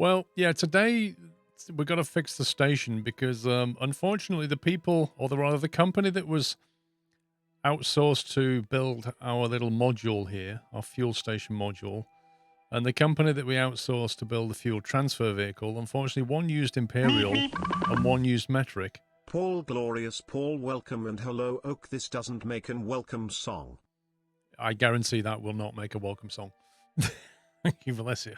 Well, yeah, today we got to fix the station because unfortunately the people, or the rather the company that was outsourced to build our little module here, our fuel station module, and the company that we outsourced to build the fuel transfer vehicle, unfortunately one used Imperial and one used Metric. Paul Glorious Paul welcome and hello Oak, this doesn't make an welcome song. I guarantee that will not make a welcome song. Thank you, Valencia.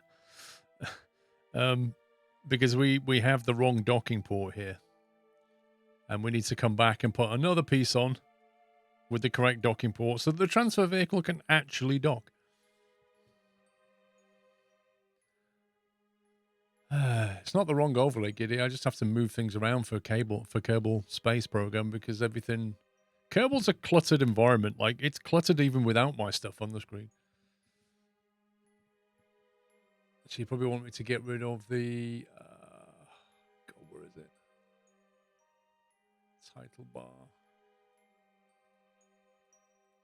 Because we have the wrong docking port here. And we need to come back and put another piece on with the correct docking port so that the transfer vehicle can actually dock. It's not the wrong overlay, Giddy. I just have to move things around for Kerbal Space Program because everything... Kerbal's a cluttered environment. Like, it's cluttered even without my stuff on the screen. So you probably want me to get rid of the... God, where is it? Title bar.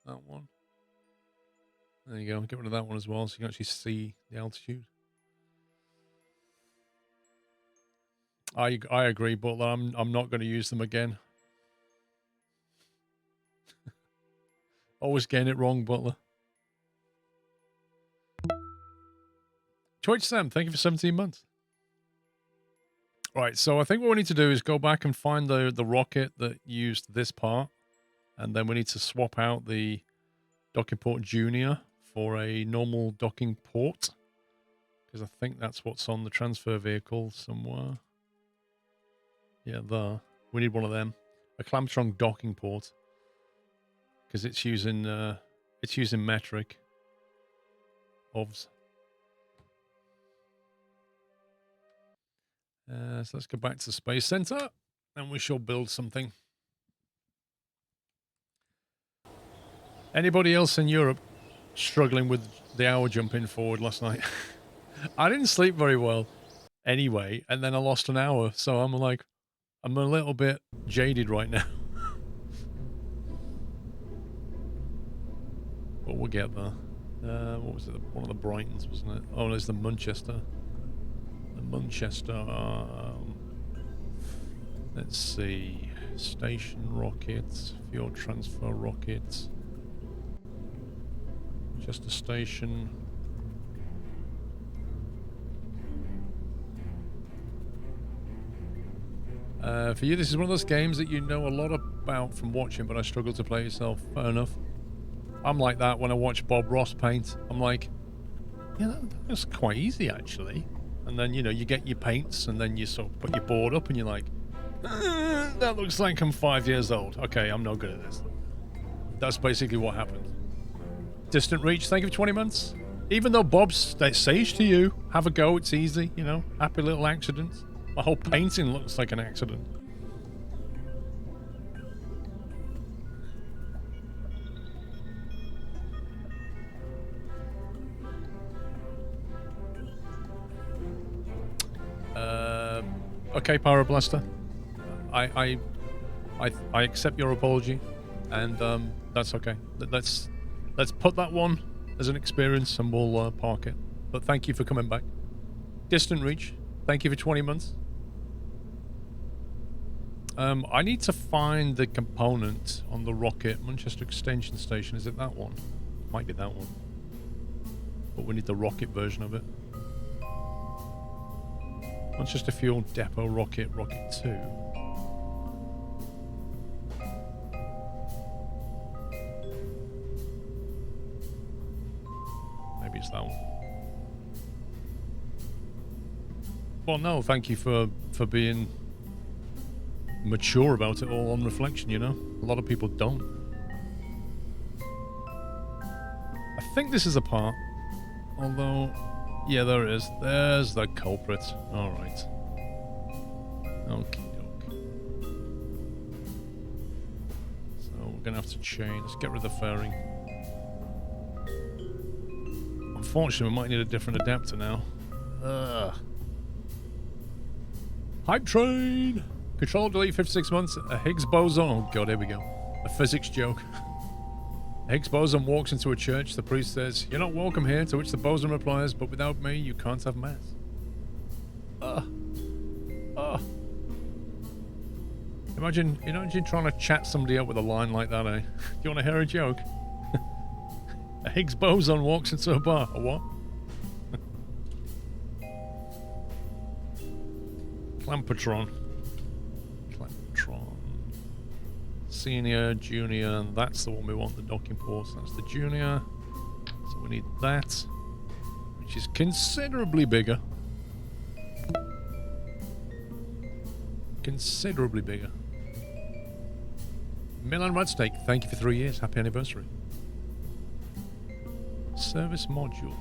That one. There you go. Get rid of that one as well so you can actually see the altitude. I agree, but I'm not going to use them again. Always getting it wrong, Butler. Twitch Sam, thank you for 17 months. Right, so I think what we need to do is go back and find the rocket that used this part, and then we need to swap out the docking port junior for a normal docking port, because I think that's what's on the transfer vehicle somewhere. Yeah, there. We need one of them. A clamstrong docking port. Because it's using metric. OVS. So let's go back to the Space Center and we shall build something. Anybody else in Europe struggling with the hour jumping forward last night? I didn't sleep very well anyway, and then I lost an hour, so I'm a little bit jaded right now. But we'll get there. What was it? One of the Brightons, wasn't it? Oh, there's the Manchester. The Manchester. Let's see. Station rockets. Fuel transfer rockets. Manchester Station. For you, this is one of those games that you know a lot about from watching, but I struggle to play yourself. Fair enough. I'm like that when I watch Bob Ross paint. I'm like, yeah, that's quite easy, actually. And then, you know, you get your paints, and then you sort of put your board up, and you're like, that looks like I'm 5 years old. Okay, I'm not good at this. That's basically what happened. Distant Reach, thank you for 20 months. Even though Bob says to you, have a go, it's easy, you know, happy little accidents. My whole painting looks like an accident. Okay, Pyroblaster. I accept your apology, and that's okay. Let's put that one as an experience, and we'll park it. But thank you for coming back. Distant Reach, thank you for 20 months. I need to find the component on the rocket. Manchester Extension Station, is it that one? Might be that one. But we need the rocket version of it. Manchester Fuel Depot Rocket, Rocket 2. Maybe it's that one. Well, no, thank you for being mature about it all on reflection, you know? A lot of people don't. I think this is a part, although... Yeah, there it is. There's the culprit. Alright. Okay, doke. So we're gonna have to change. Let's get rid of the fairing. Unfortunately, we might need a different adapter now. Hype train! Control delete 56 months. A Higgs boson. Oh god, here we go. A physics joke. Higgs boson walks into a church. The priest says, "You're not welcome here," to which the boson replies, "But without me, you can't have mass." Imagine trying to chat somebody up with a line like that, eh? Do you want to hear a joke? A Higgs boson walks into a bar. A what? Clampatron. Senior, junior, and that's the one we want, the docking ports. That's the junior. So we need that, which is considerably bigger. Considerably bigger. Milan Redstake, thank you for 3 years. Happy anniversary. Service module.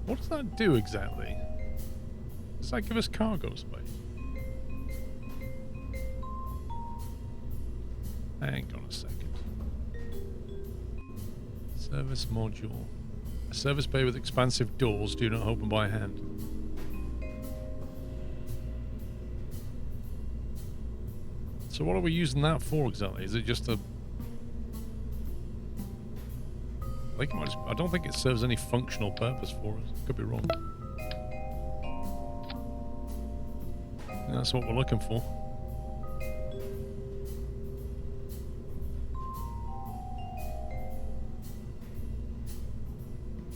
What does that do exactly? Does that give us cargo space? Hang on a second. Service module. A service bay with expansive doors do not open by hand. So what are we using that for exactly? Is it just a... I don't think it serves any functional purpose for us. Could be wrong. And that's what we're looking for.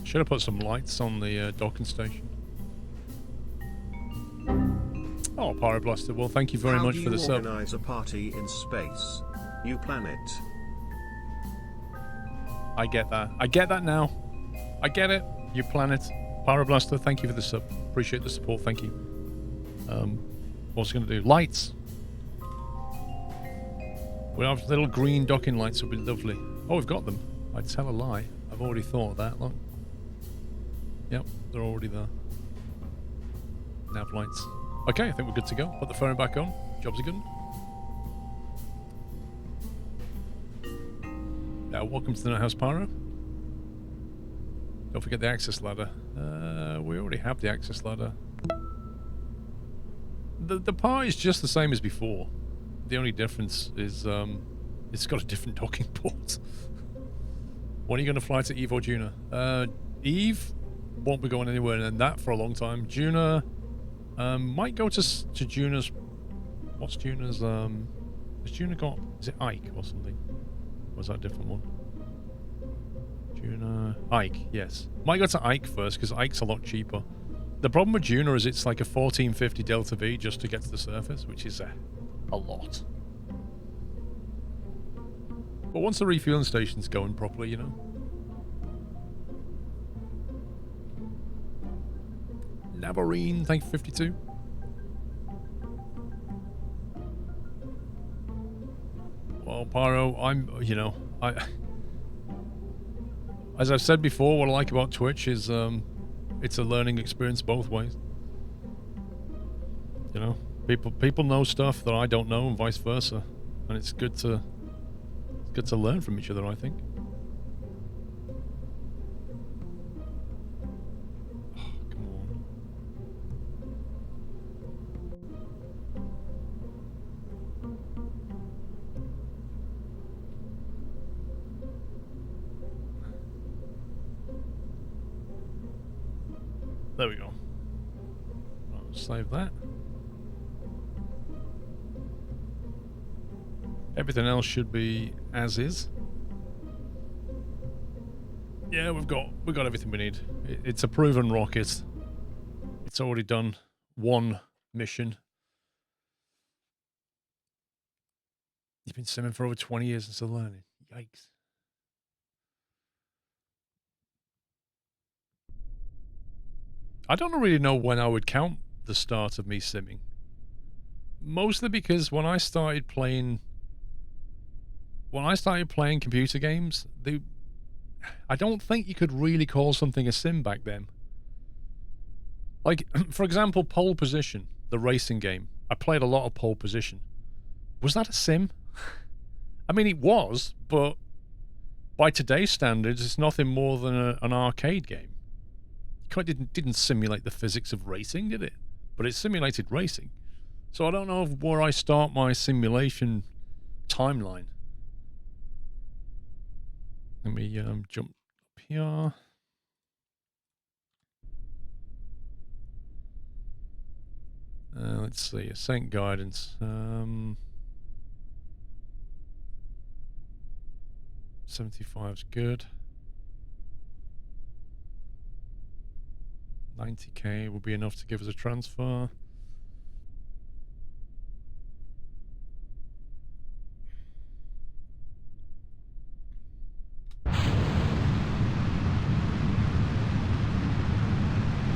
Should have put some lights on the docking station. Oh, Pyroblaster. Well, thank you very much for the sub. How do you organize a party in space? You plan it. I get that. I get that now. I get it. You plan it. Pyroblaster, thank you for the sub. Appreciate the support. Thank you. What's it going to do? Lights. We have little green docking lights. Would be lovely. Oh, we've got them. I'd tell a lie. I've already thought of that. Look. Yep, they're already there. Nav lights. Okay, I think we're good to go. Put the phone back on. Jobs are good. Welcome to the Nut House Pyro. Don't forget the access ladder. We already have the access ladder. The part is just the same as before. The only difference is it's got a different docking port. When are you going to fly to Eve or Juna? Eve won't be going anywhere in that for a long time. Juna might go to Juna's. What's Juna's? Has Juna got? Is it Ike or something? Or was that a different one? Juna Ike, yes. Might go to Ike first because Ike's a lot cheaper. The problem with Juna is it's like a 1450 Delta V just to get to the surface, which is a lot. But once the refueling station's going properly, you know. Navarine, thank you, 52. Well, Pyro, as I've said before, what I like about Twitch is it's a learning experience both ways. You know, people know stuff that I don't know and vice versa, and it's good to learn from each other, I think. Oh, come on. There we go. I'll save that. Everything else should be as is. Yeah, we've got everything we need. It's a proven rocket. It's already done one mission. You've been simming for over 20 years and still learning. Yikes. I don't really know when I would count the start of me simming. Mostly because when I started playing computer games, I don't think you could really call something a sim back then. Like, for example, Pole Position, the racing game. I played a lot of Pole Position. Was that a sim? I mean, it was, but by today's standards, it's nothing more than an arcade game. It didn't simulate the physics of racing, did it? But it simulated racing. So I don't know where I start my simulation timeline. Let me jump up here. Let's see, ascent guidance. 75's good. 90k will be enough to give us a transfer.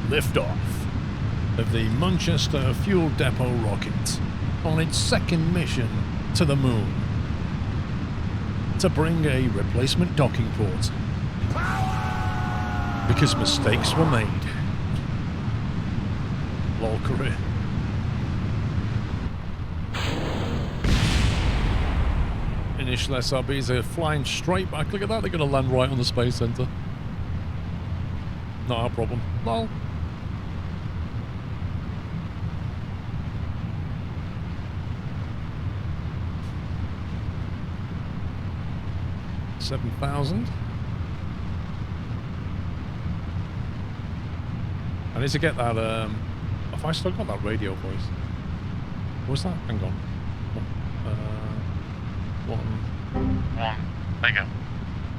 Liftoff of the Manchester Fuel Depot rocket on its second mission to the moon to bring a replacement docking port. Power! Because mistakes were made. Lol career. Initial SRBs are flying straight back. Look at that, they're going to land right on the space center. Not our problem. Lol. $7,000. I need to get that, have I still got that radio voice? What was that? Hang on. One. There you go.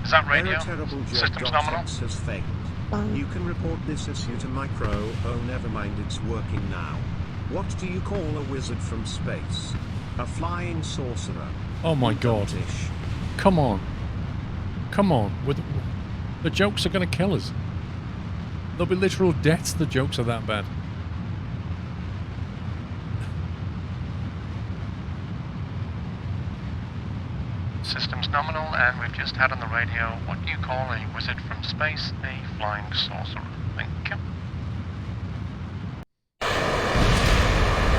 Is that radio? Systems nominal? Has failed. You can report this issue to Micro. Oh, never mind, it's working now. What do you call a wizard from space? A flying sorcerer. Oh my god. Come on. Come on. The jokes are going to kill us. There'll be literal deaths. The jokes are that bad. System's nominal, and we've just had on the radio, what do you call a wizard from space? A flying sorcerer. Thank you.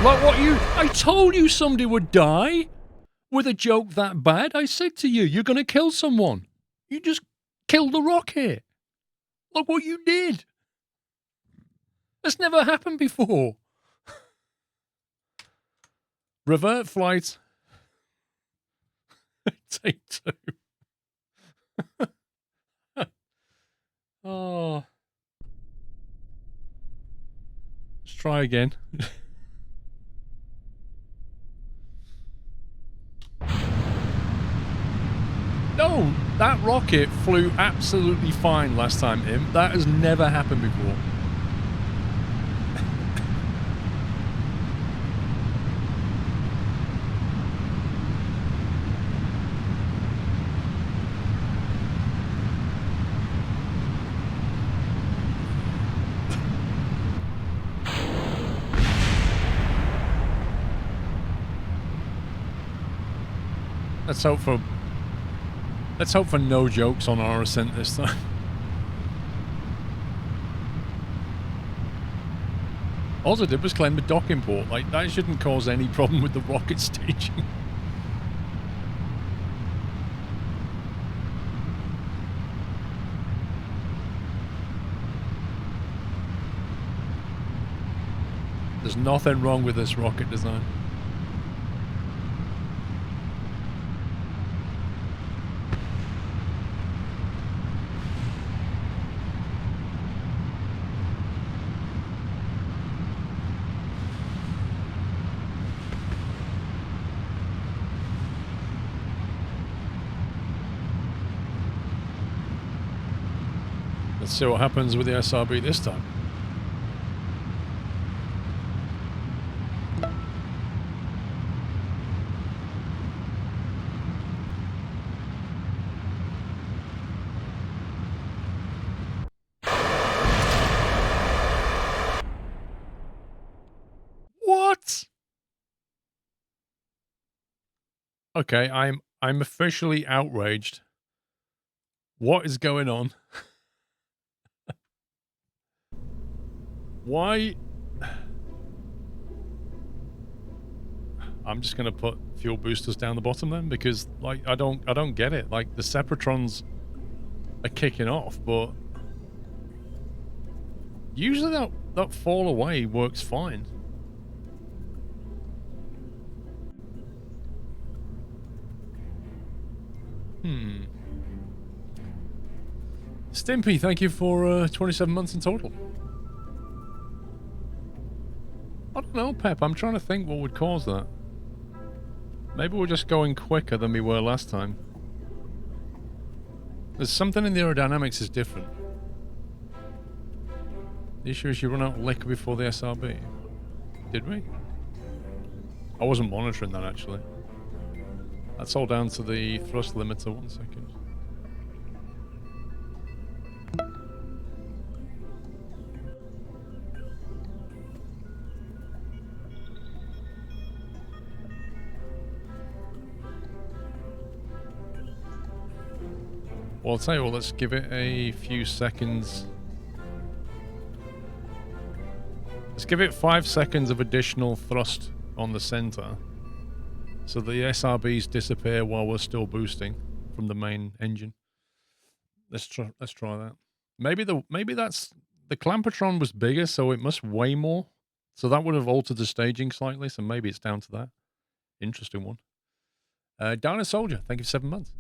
Like what I told you somebody would die with a joke that bad. I said to you, you're going to kill someone. You just killed the rocket. Look what you did. That's never happened before. Revert flight. Take 2. Oh. Let's try again. No, that rocket flew absolutely fine last time, Im. That has never happened before. Let's hope for no jokes on our ascent this time. All I did was claim the docking port. Like, that shouldn't cause any problem with the rocket staging. There's nothing wrong with this rocket design. Let's see what happens with the SRB this time. What? Okay, I'm officially outraged. What is going on? Why? I'm just gonna put fuel boosters down the bottom then, because like I don't get it. Like the Separatrons are kicking off, but usually that fall away works fine. Stimpy, thank you for 27 months in total. No, Pep, I'm trying to think what would cause that. Maybe we're just going quicker than we were last time. There's something in the aerodynamics is different. The issue is you run out of liquor before the SRB. Did we? I wasn't monitoring that, actually. That's all down to the thrust limiter. 1 second. Well, I'll tell you what, let's give it a few seconds. Let's give it 5 seconds of additional thrust on the center, so the SRBs disappear while we're still boosting from the main engine. Let's try that. Maybe that's the Clampetron was bigger, so it must weigh more. So that would have altered the staging slightly. So maybe it's down to that. Interesting one. Dana Soldier, thank you for 7 months.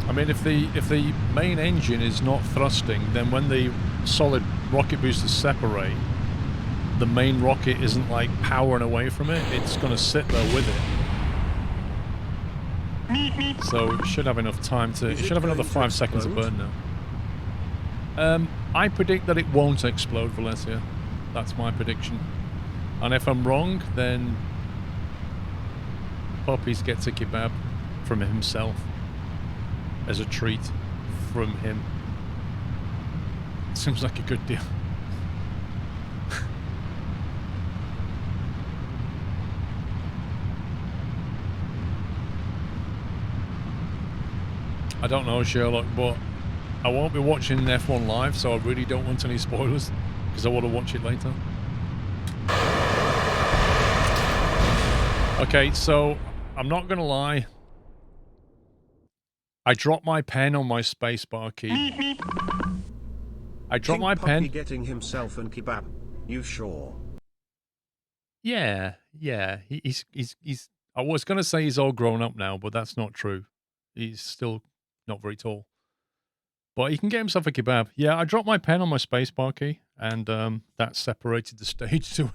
I mean, if the main engine is not thrusting, then when the solid rocket boosters separate, the main rocket isn't like powering away from it. It's going to sit there with it. So it should have enough time to... It should have another 5 seconds of burn now. I predict that it won't explode, Valencia. That's my prediction. And if I'm wrong, then Puppies gets a kebab from himself as a treat from him. Seems like a good deal. I don't know, Sherlock, but I won't be watching F1 live, so I really don't want any spoilers because I want to watch it later. Okay, so I'm not gonna lie. I dropped my pen on my spacebar key. I dropped my pen. Getting himself an kebab. You sure? Yeah. He's. I was gonna say he's all grown up now, but that's not true. He's still not very tall. But he can get himself a kebab. Yeah, I dropped my pen on my spacebar key, and that separated the stage to.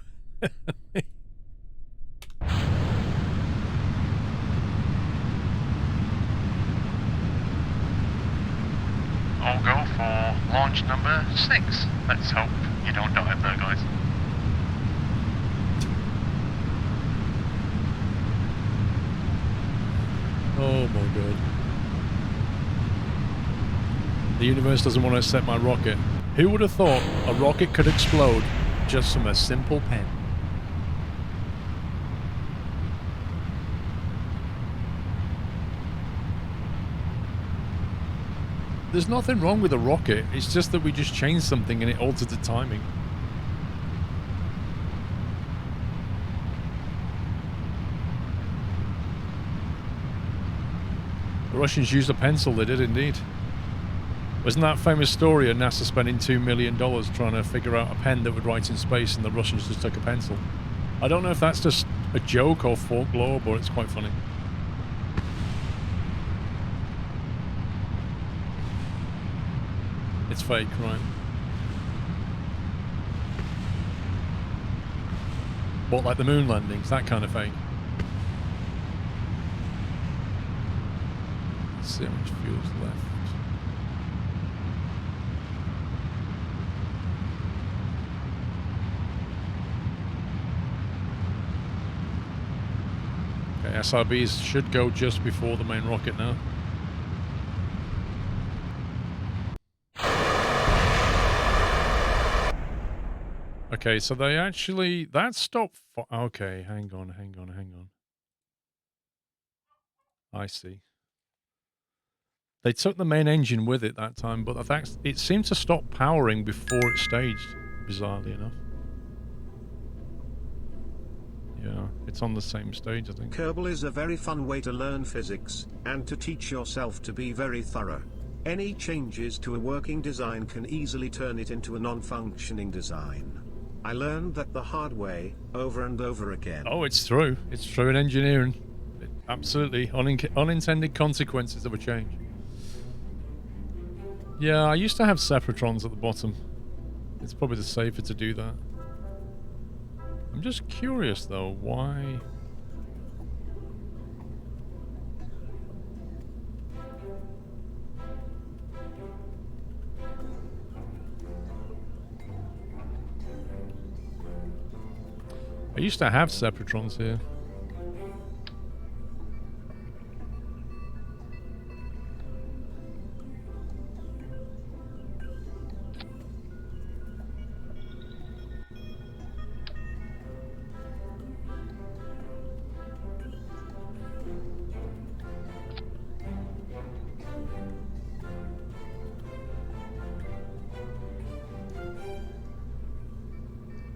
I'll go for launch number 6. Let's hope you don't die up there, guys. Oh my god. The universe doesn't want to accept my rocket. Who would have thought a rocket could explode just from a simple pen? There's nothing wrong with a rocket, it's just that we just changed something and it altered the timing. The Russians used a pencil, they did indeed. Wasn't that famous story of NASA spending $2 million trying to figure out a pen that would write in space and the Russians just took a pencil? I don't know if that's just a joke or folklore, but it's quite funny. It's fake, right? What, like the moon landings, that kind of fake? Let's see how much fuel's left. Okay, SRBs should go just before the main rocket now. Okay, so they actually... That stopped... Okay, hang on. I see. They took the main engine with it that time, but it seemed to stop powering before it staged, bizarrely enough. Yeah, it's on the same stage, I think. Kerbal is a very fun way to learn physics, and to teach yourself to be very thorough. Any changes to a working design can easily turn it into a non-functioning design. I learned that the hard way, over and over again. Oh, it's true. It's true in engineering. Absolutely. Unintended consequences of a change. Yeah, I used to have separatrons at the bottom. It's probably the safer to do that. I'm just curious, though, why... I used to have separatrons here.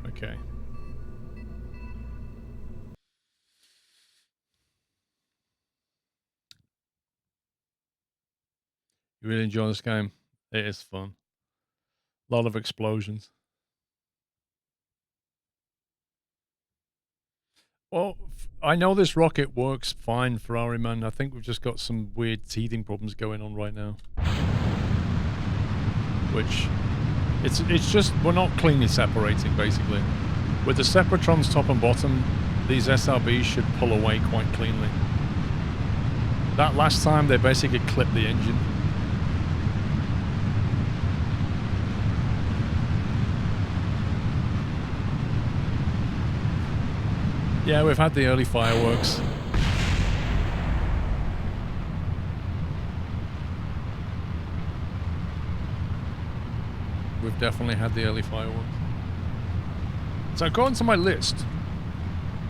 Okay. You really enjoy this game? It is fun. A lot of explosions. Well, I know this rocket works fine, Ferrari man. I think we've just got some weird teething problems going on right now. Which, it's just, we're not cleanly separating, basically. With the separatrons top and bottom, these SRBs should pull away quite cleanly. That last time, they basically clipped the engine. Yeah, we've had the early fireworks. We've definitely had the early fireworks. So according to my list,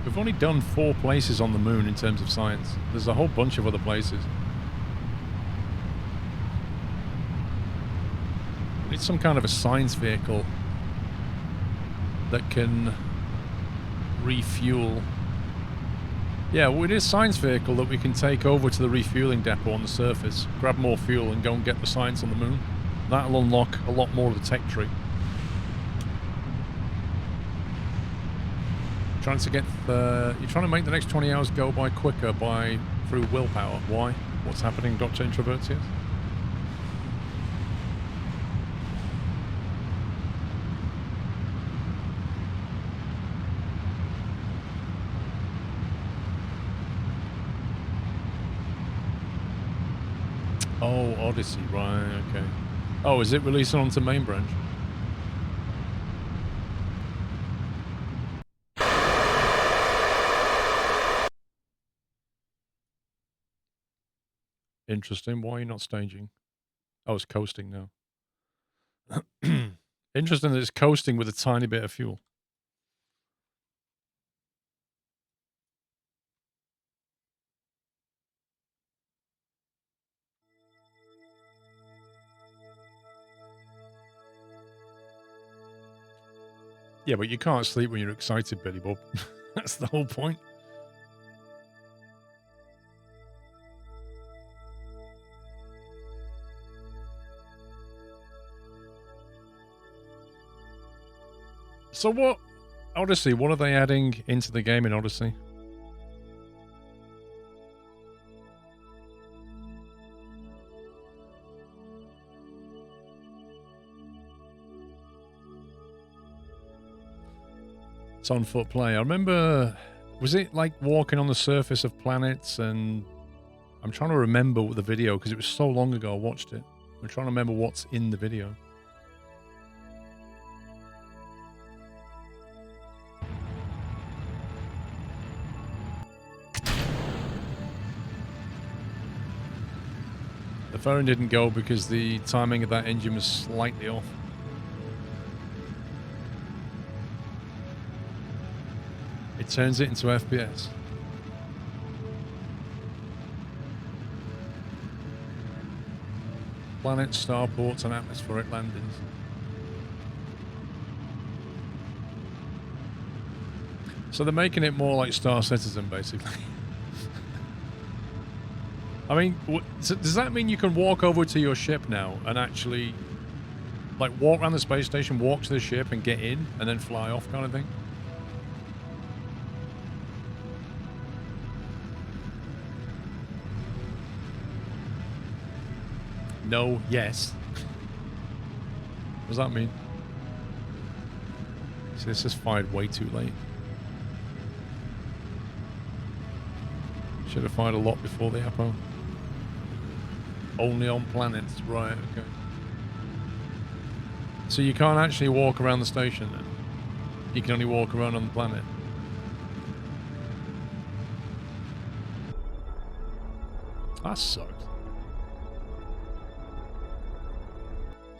we've only done 4 places on the moon in terms of science. There's a whole bunch of other places. It's some kind of a science vehicle that can refuel. Yeah, well, it is a science vehicle that we can take over to the refueling depot on the surface, grab more fuel and go and get the science on the moon. That'll unlock a lot more of the tech tree. Trying to get the... You're trying to make the next 20 hours go by quicker through willpower. Why? What's happening, Dr. Introvertius? Oh, Odyssey, right, okay. Oh, is it releasing onto main branch? Interesting. Why are you not staging? Oh, it's coasting now. Interesting that it's coasting with a tiny bit of fuel. Yeah, but you can't sleep when you're excited, Billy Bob. That's the whole point. So what... Odyssey, what are they adding into the game in Odyssey? It's on foot play. I remember, was it like walking on the surface of planets? And I'm trying to remember the video because it was so long ago I watched it. I'm trying to remember what's in the video. The phone didn't go because the timing of that engine was slightly off. It turns it into FPS. Planets, starports, and atmospheric landings. So they're making it more like Star Citizen, basically. I mean, so does that mean you can walk over to your ship now and actually Like walk around the space station, walk to the ship and get in and then fly off kind of thing. No, yes. What does that mean? See, this is fired way too late. Should have fired a lot before the Apo. Only on planets, right, okay. So you can't actually walk around the station then? You can only walk around on the planet? That sucks.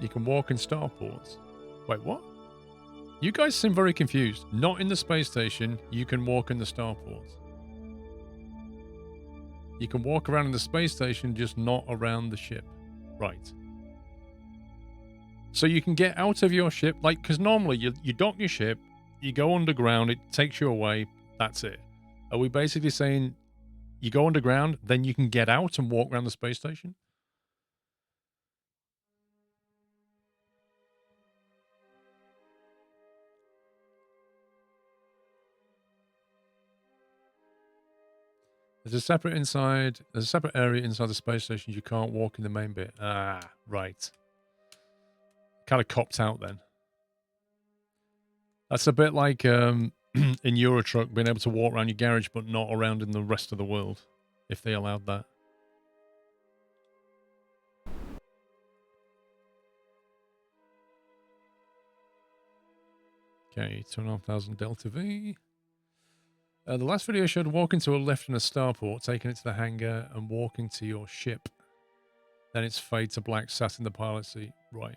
You can walk in starports. Wait, what? You guys seem very confused. Not in the space station, you can walk in the starports. You can walk around in the space station, just not around the ship. Right. So you can get out of your ship, like, because normally you dock your ship, you go underground, it takes you away, that's it. Are we basically saying you go underground, then you can get out and walk around the space station? There's a separate area inside the space station. You can't walk in the main bit. Ah, right. Kind of copped out then. That's a bit like in Eurotruck being able to walk around your garage but not around in the rest of the world, if they allowed that. Okay, 2,500 Delta V. The last video showed walking to a lift in a starport, taking it to the hangar, and walking to your ship. Then it's fade to black, sat in the pilot seat. Right.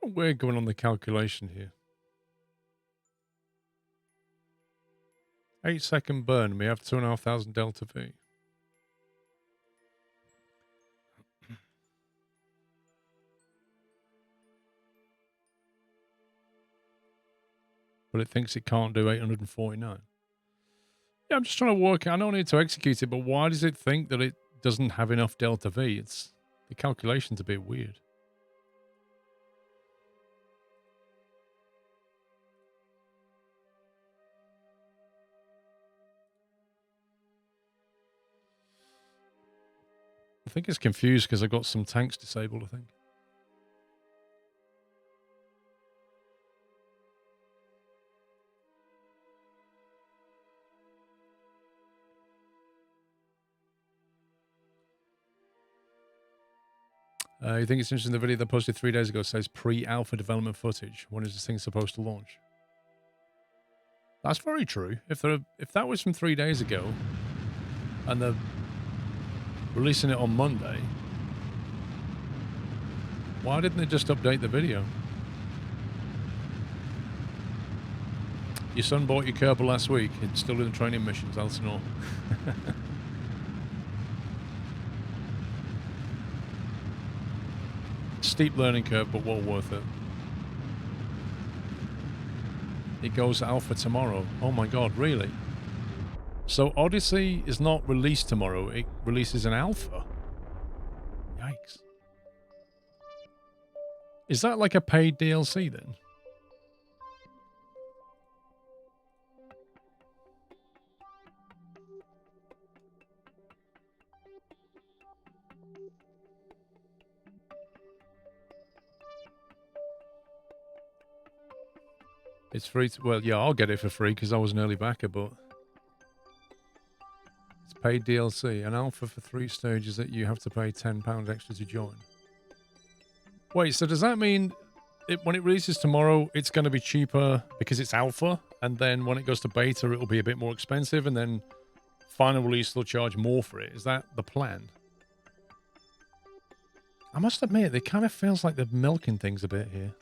We're going on the calculation here. 8-second burn. We have 2,500 Delta V. But it thinks it can't do 849. Yeah, I'm just trying to work. I don't need to execute it, but why does it think that it doesn't have enough Delta V? It's the calculation's a bit weird. I think it's confused because I've got some tanks disabled, I think. You think it's interesting the video they posted 3 days ago says pre-alpha development footage. When is this thing supposed to launch? That's very true. If that was from 3 days ago and they're releasing it on Monday, why didn't they just update the video? Your son bought your Kerbal last week. It's still in the training missions, Elsinore. Steep learning curve, but well worth it. It goes alpha tomorrow. Oh my god, really? So Odyssey is not released tomorrow. It releases an alpha. Yikes. Is that like a paid DLC then? It's free to, well, yeah, I'll get it for free because I was an early backer, but it's paid DLC. An alpha for 3 stages that you have to pay £10 extra to join. Wait, so does that mean when it releases tomorrow, it's going to be cheaper because it's alpha, and then when it goes to beta, it'll be a bit more expensive, and then final release they'll charge more for it? Is that the plan? I must admit, it kind of feels like they're milking things a bit here.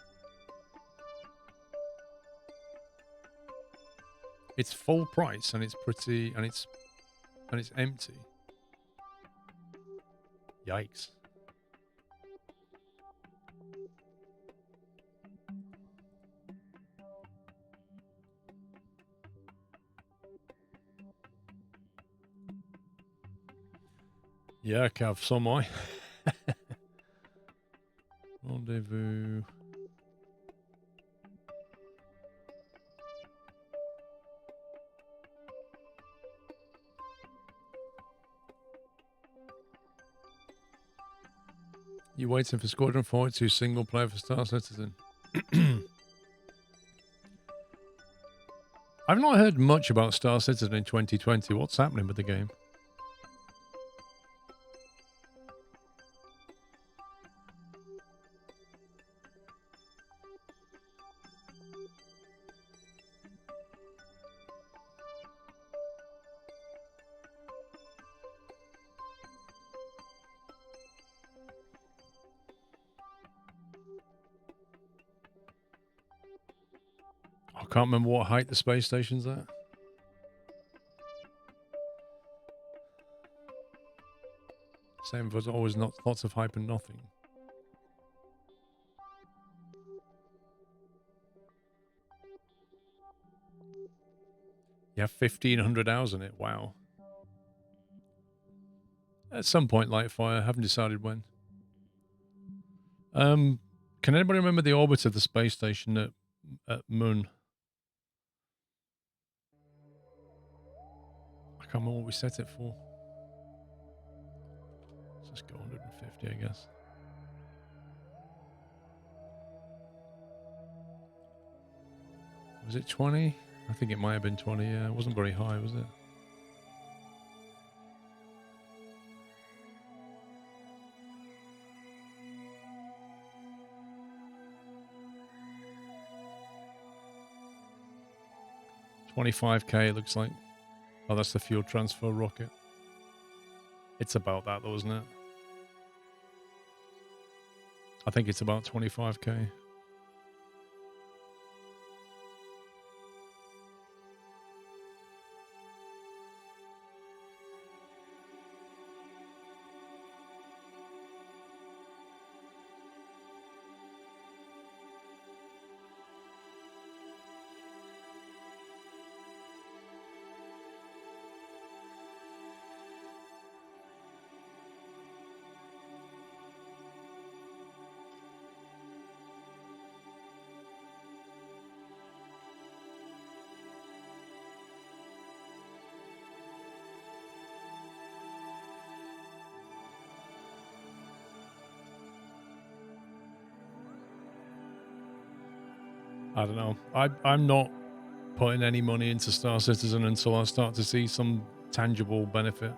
It's full price and it's pretty and it's empty. Yikes. Yeah, Cav, so am I. Rendezvous. You waiting for Squadron 42 single player for Star Citizen? I've not heard much about Star Citizen in 2020. What's happening with the game? I can't remember what height the space station's at. Same as always, not lots of hype and nothing. You have 1,500 hours in it. Wow. At some point, Lightfire. Haven't decided when. Can anybody remember the orbit of the space station at Moon? I can't remember what we set it for. Let's just go 150, I guess. Was it 20? I think it might have been 20. Yeah, it wasn't very high, was it? $25K, it looks like. Oh, that's the fuel transfer rocket. It's about that, though, isn't it? I think it's about 25K. I don't know. I'm not putting any money into Star Citizen until I start to see some tangible benefit.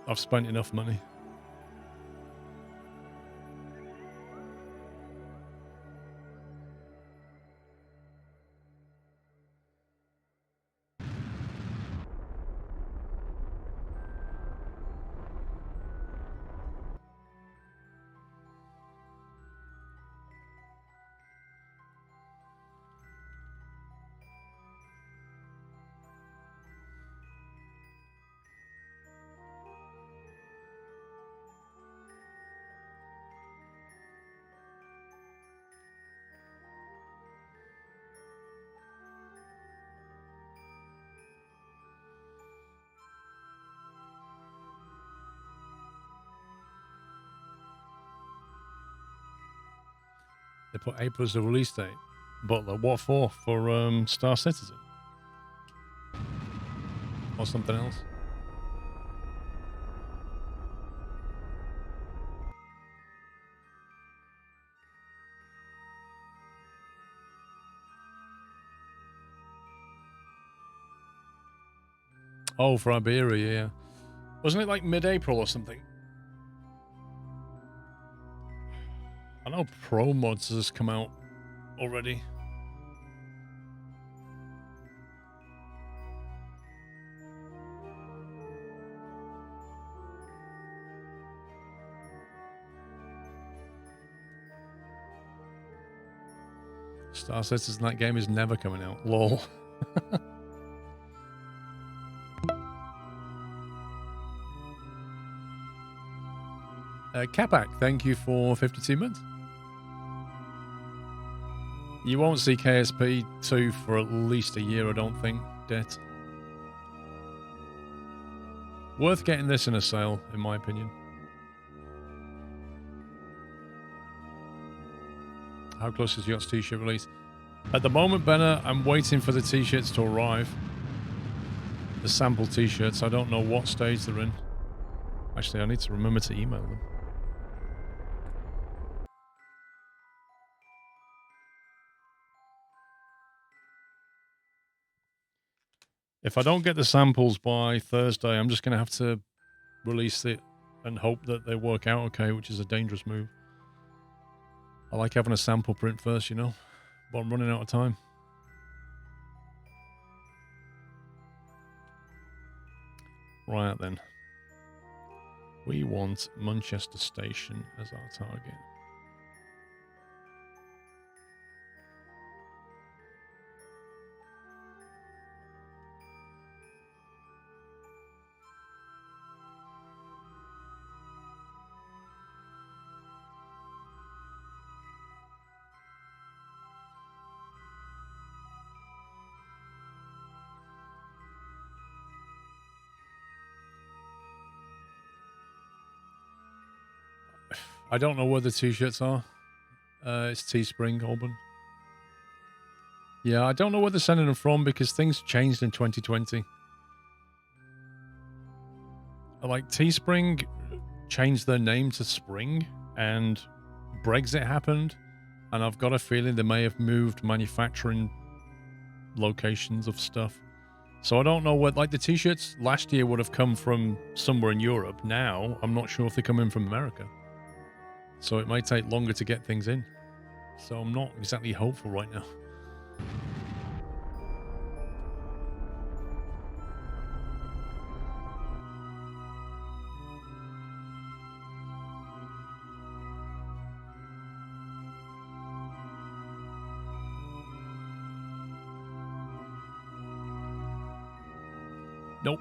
I've spent enough money. They put April as the release date. But what for? For Star Citizen? Or something else? Oh, for Iberia, yeah. Wasn't it like mid-April or something? I know Pro Mods has come out already. Star Citizen, that game is never coming out. Lol. Capac, thank you for 52 months. You won't see KSP 2 for at least a year, I don't think, Det. Worth getting this in a sale, in my opinion. How close is Yacht's t-shirt release? At the moment, Benna, I'm waiting for the t-shirts to arrive. The sample t-shirts. I don't know what stage they're in. Actually, I need to remember to email them. If I don't get the samples by Thursday, I'm just going to have to release it and hope that they work out okay, which is a dangerous move. I like having a sample print first, you know, but I'm running out of time. Right then. We want Manchester Station as our target. I don't know where the t-shirts are. It's Teespring, Auburn. Yeah, I don't know where they're sending them from because things changed in 2020. Like, Teespring changed their name to Spring and Brexit happened. And I've got a feeling they may have moved manufacturing locations of stuff. So I don't know what, like the t-shirts last year would have come from somewhere in Europe. Now, I'm not sure if they come in from America. So it might take longer to get things in. So I'm not exactly hopeful right now. Nope.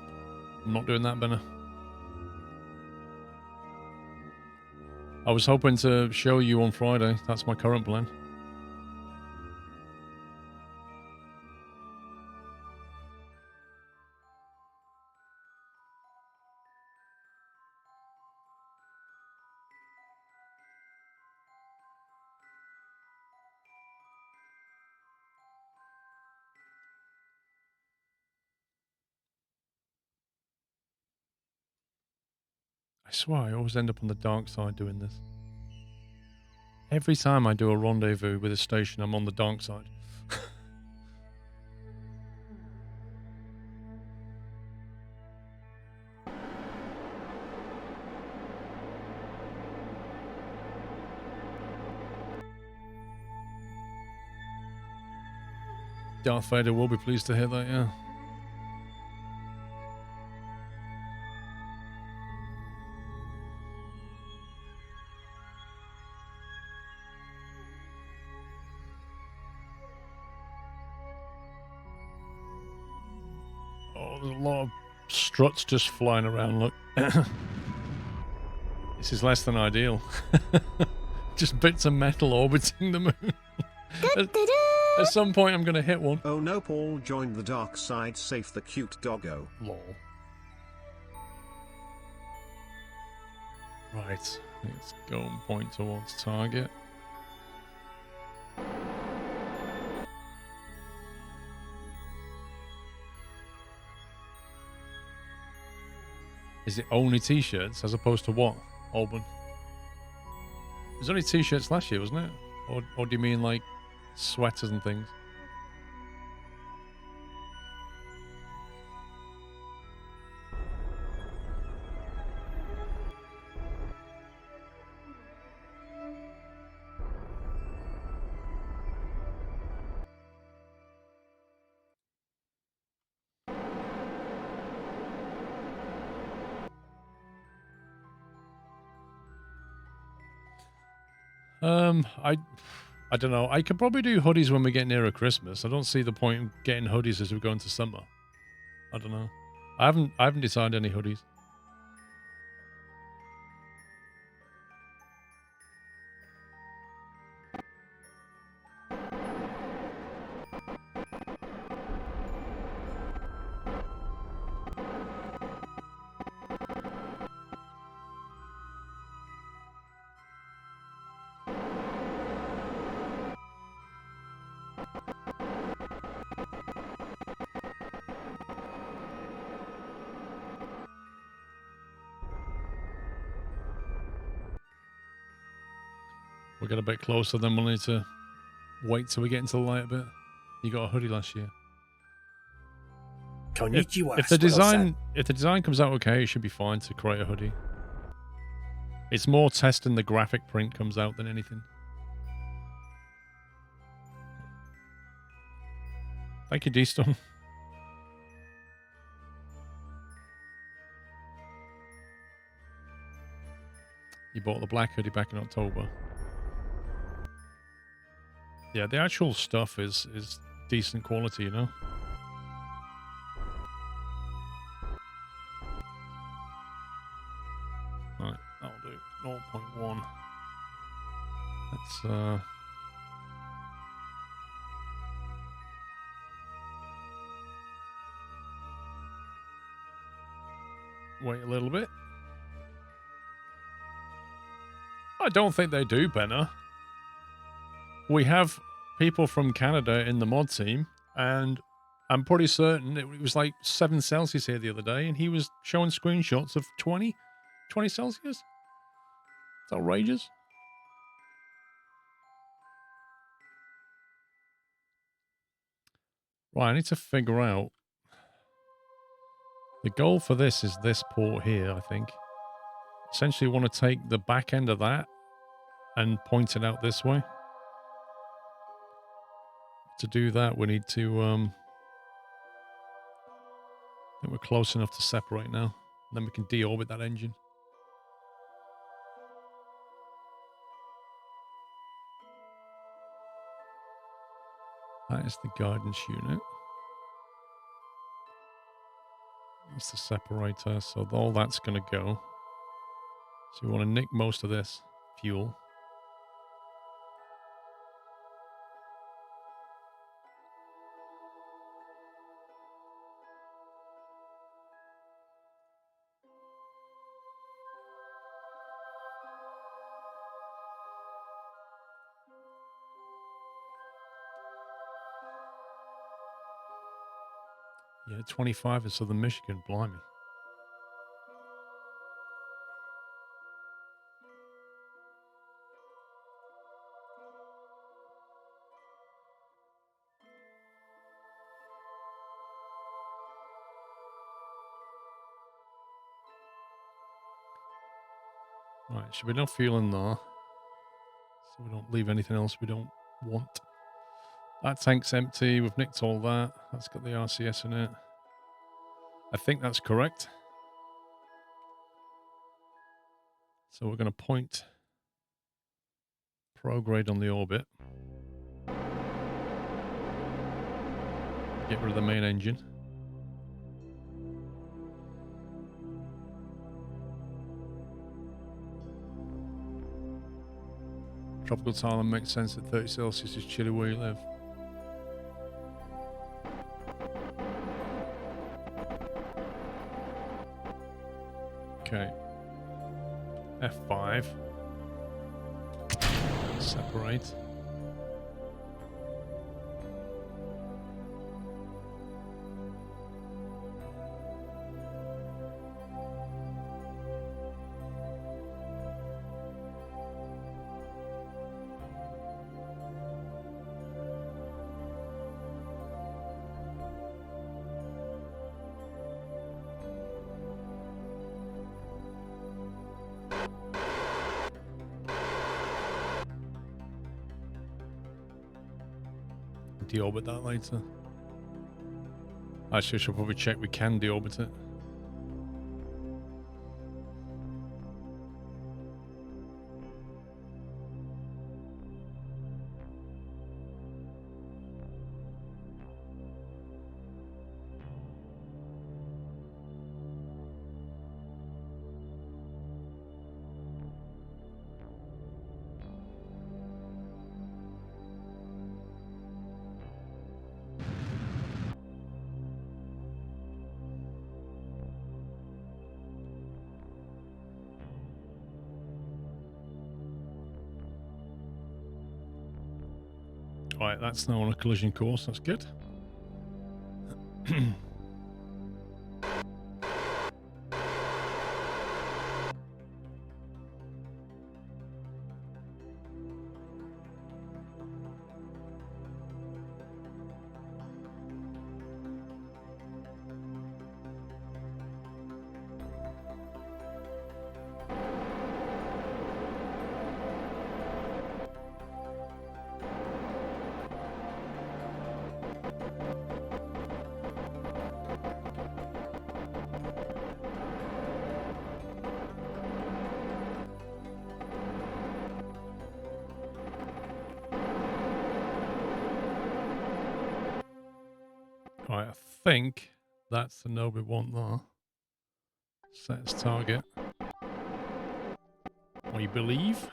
I'm not doing that, Benna. I was hoping to show you on Friday. That's my current plan. I swear I always end up on the dark side doing this. Every time I do a rendezvous with a station, I'm on the dark side. Darth Vader will be pleased to hear that, yeah. Oh, there's a lot of struts just flying around, look. This is less than ideal. Just bits of metal orbiting the moon. At some point I'm going to hit one. Oh no, Paul joined the dark side, safe the cute doggo. Lol. Right, let's go and point towards target. Is it only t-shirts as opposed to what, Auburn? It was only t-shirts last year, wasn't it? Or do you mean like sweaters and things? I don't know. I could probably do hoodies when we get nearer Christmas. I don't see the point in getting hoodies as we go into summer. I don't know. I haven't decided any hoodies. We'll get a bit closer, then we'll need to wait till we get into the light a bit. You got a hoodie last year. Konnichiwa, If the Squirrel-san. design comes out okay, it should be fine to create a hoodie. It's more testing the graphic print comes out than anything. Thank you, D-Storm. You bought the black hoodie back in October. Yeah, the actual stuff is decent quality, you know? Right, that'll do. 0.1. Let's, wait a little bit. I don't think they do, Benner. We have people from Canada in the mod team, and I'm pretty certain it was like 7 Celsius here the other day, and he was showing screenshots of 20 Celsius. It's outrageous. Right, I need to figure out. The goal for this is this port here, I think. Essentially, want to take the back end of that and point it out this way. To do that, we need to, I think we're close enough to separate now. Then we can deorbit that engine. That is the guidance unit. That's the separator, so all that's going to go. So we want to nick most of this fuel. Yeah, 25 is Southern Michigan, blimey. Right, should be enough fuel in there. So we don't leave anything else we don't want. That tank's empty. We've nicked all that. That's got the RCS in it. I think that's correct. So we're going to point prograde on the orbit. Get rid of the main engine. Tropical Thailand makes sense that 30 Celsius is chilly where you live. Okay. F5. Separate. Deorbit that later. Actually, I should probably check we can deorbit it. Right, that's now on a collision course. That's good. Right, I think that's the node we want there. Set as target. We believe.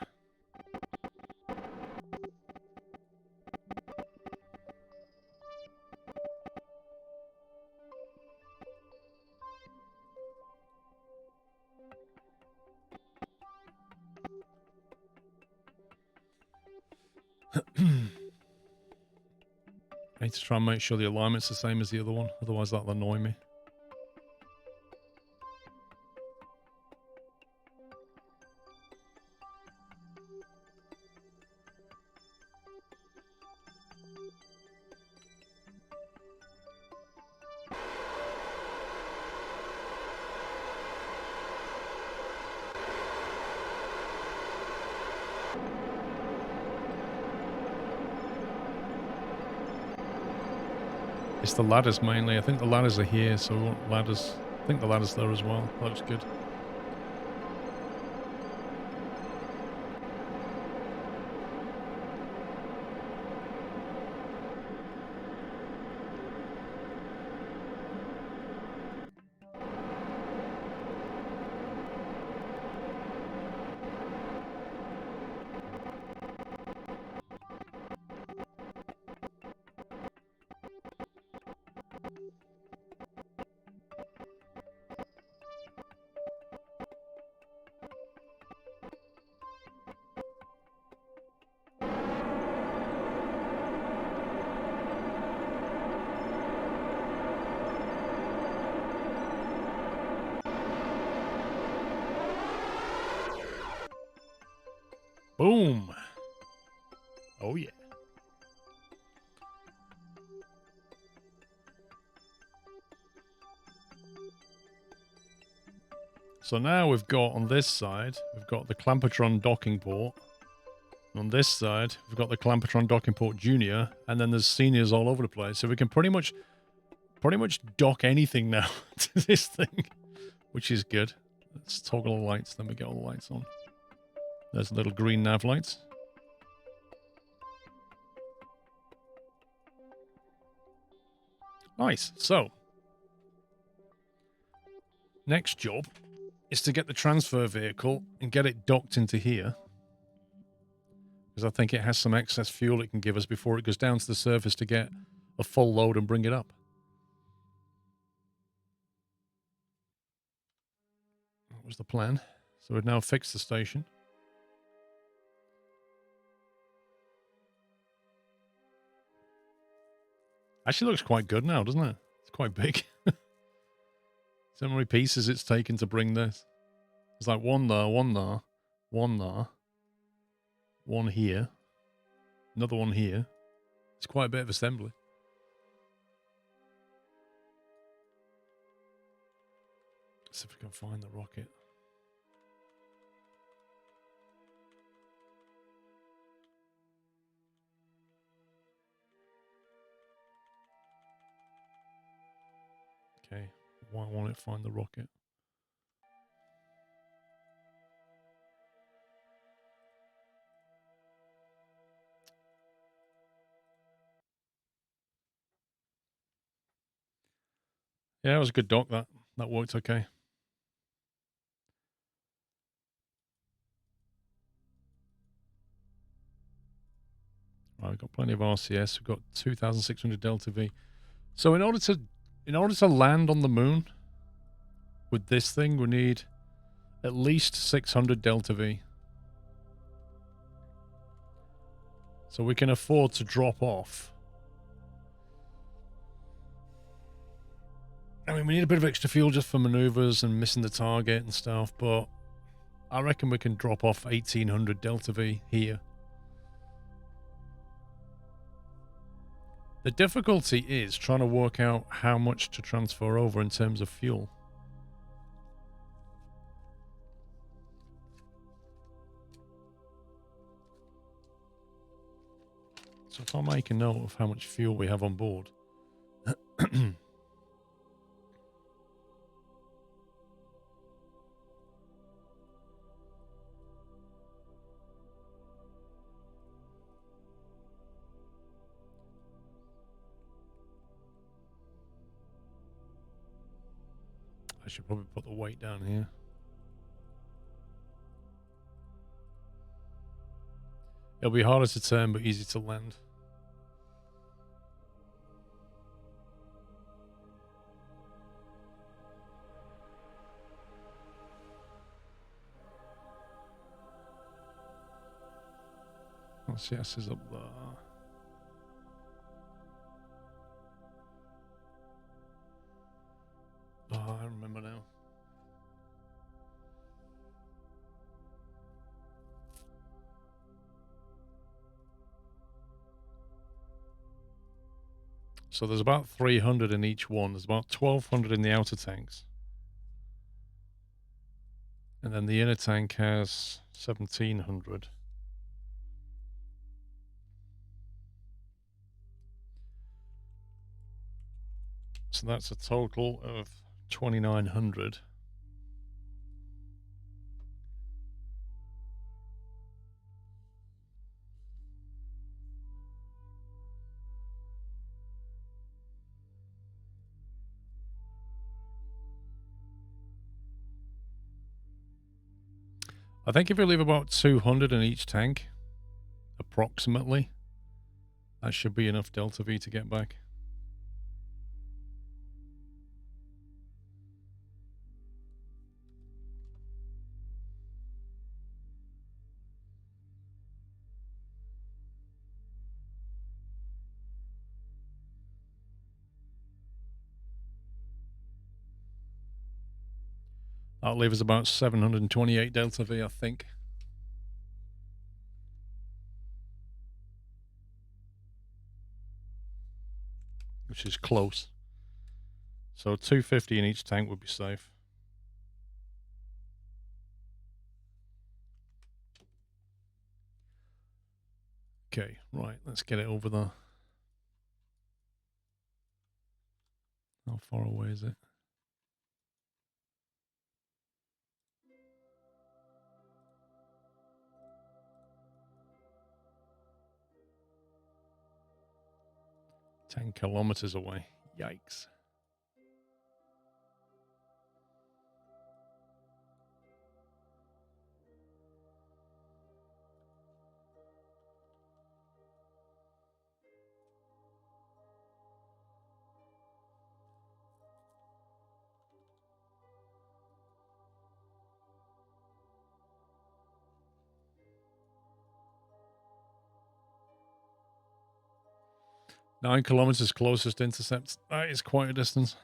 I need to try and make sure the alignment's the same as the other one, otherwise that'll annoy me. It's the ladders mainly. I think the ladders are here, so we want ladders. I think the ladder's there as well. That looks good. Boom! Oh yeah. So now we've got on this side, we've got the Clampotron docking port. On this side, we've got the Clampotron docking port junior, and then there's seniors all over the place. So we can pretty much dock anything now to this thing, which is good. Let's toggle the lights, then we get all the lights on. There's little green nav lights. Nice. So, next job is to get the transfer vehicle and get it docked into here. Because I think it has some excess fuel it can give us before it goes down to the surface to get a full load and bring it up. That was the plan. So we've now fixed the station. Actually looks quite good now, doesn't it? It's quite big. So many pieces it's taken to bring this. It's like one there, one there, one there, one here, another one here. It's quite a bit of assembly. Let's see if we can find the rocket. Okay, why won't it find the rocket? Yeah, it was a good dock, that. That worked okay. Right, we've got plenty of RCS. We've got 2,600 Delta V. So in order to land on the moon with this thing, we need at least 600 Delta V. So we can afford to drop off. I mean, we need a bit of extra fuel just for maneuvers and missing the target and stuff, but I reckon we can drop off 1800 Delta V here. The difficulty is trying to work out how much to transfer over in terms of fuel. So if I make a note of how much fuel we have on board. I should probably put the weight down here. It'll be harder to turn, but easy to land. LCS is up there. Oh, I remember now. So there's about 300 in each one. There's about 1200 in the outer tanks. And then the inner tank has 1700. So that's a total of 2900. I think if we leave about 200 in each tank, approximately, that should be enough Delta V to get back. That'll leave us about 728 Delta V, I think. Which is close. So 250 in each tank would be safe. Okay, right, let's get it over there. How far away is it? $10 kilometers away. Yikes. Nine kilometers closest intercept. That is quite a distance.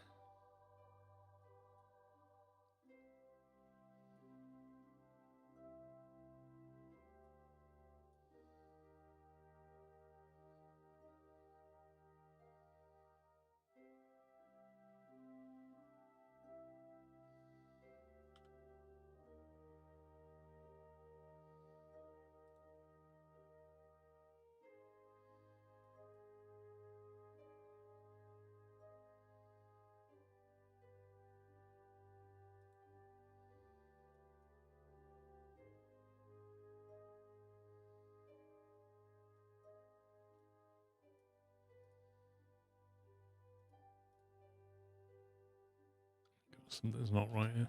Something's not right here.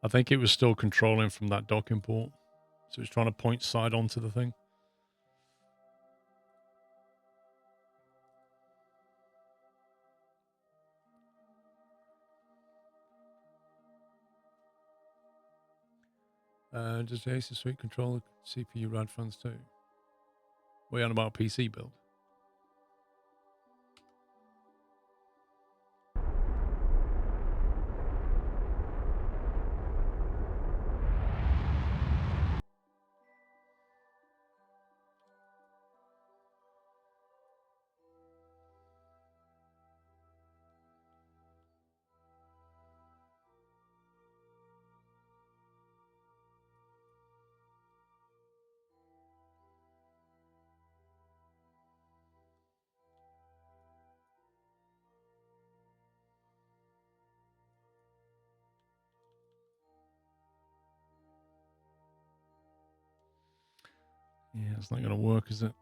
I think it was still controlling from that docking port. So it's trying to point side onto the thing. Does the Acer Suite control the CPU rad fans too? We're on about PC build. Yeah, it's not going to work, is it?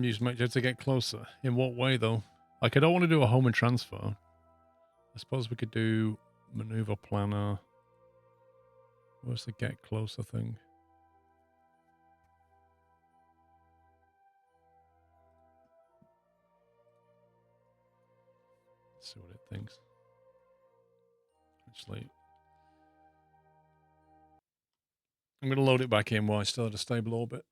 Use Make to get closer. In what way, though? Like, I don't want to do a home and transfer. I suppose we could do maneuver planner. Where's the get closer thing? Let's see what it thinks. Actually, I'm going to load it back in while it's still at a stable orbit.